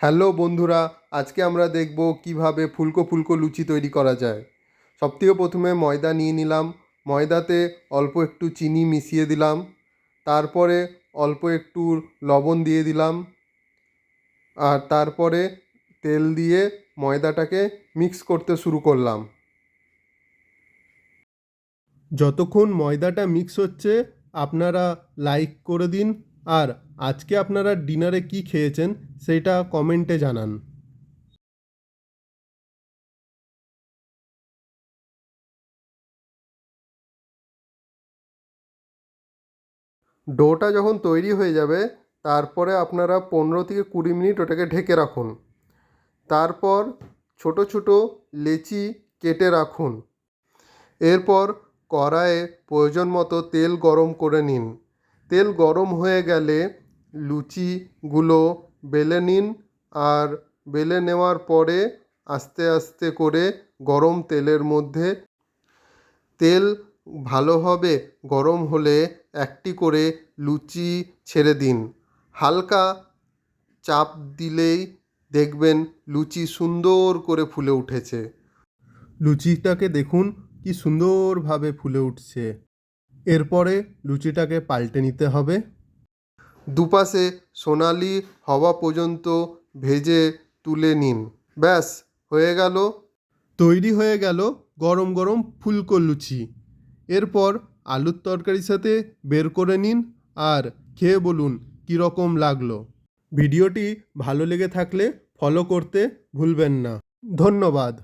Hello বন্ধুরা, আজকে আমরা দেখব কিভাবে ফুলকো ফুলকো লুচি তৈরি করা যায়। সবথেকে প্রথমে ময়দা নিয়ে নিলাম। ময়দাতে অল্প একটু চিনি মিশিয়ে দিলাম। তারপরে অল্প একটু লবণ দিয়ে দিলাম। আর তারপরে তেল দিয়ে ময়দাটাকে মিক্স করতে শুরু করলাম। যতক্ষণ ময়দাটা মিক্স হচ্ছে আপনারা লাইক করে দিন। আর আজকে আপনারা ডিনারে কি খেয়েছেন সেটা কমেন্টে জানান। ডোটা যখন তৈরি হয়ে যাবে তারপরে আপনারা 15 থেকে 20 মিনিট ওটাকে ঢেকে রাখুন। তারপর ছোট ছোট লেচি কেটে রাখুন। এরপর কড়াইয়ে প্রয়োজন মতো তেল গরম করে নিন। তেল গরম হয়ে গেলে লুচিগুলো বেলে নিন। আর বেলে নেওয়ার পরে আস্তে আস্তে করে গরম তেলের মধ্যে তেল ভালোভাবে গরম হলে একটি করে লুচি ছেড়ে দিন। হালকা চাপ দিলেই দেখবেন লুচি সুন্দর করে ফুলে উঠেছে। লুচিটাকে দেখুন কি সুন্দরভাবে ফুলে উঠছে। এরপরে লুচিটাকে পাল্টে নিতে হবে। দুপাশে সোনালি হওয়া পর্যন্ত ভেজে তুলে নিন। ব্যাস, হয়ে গেল, তৈরি হয়ে গেল গরম গরম ফুলকো লুচি। এরপর আলুর তরকারির সাথে বের করে নিন আর খেয়ে বলুন কীরকম লাগলো। ভিডিওটি ভালো লেগে থাকলে ফলো করতে ভুলবেন না। ধন্যবাদ।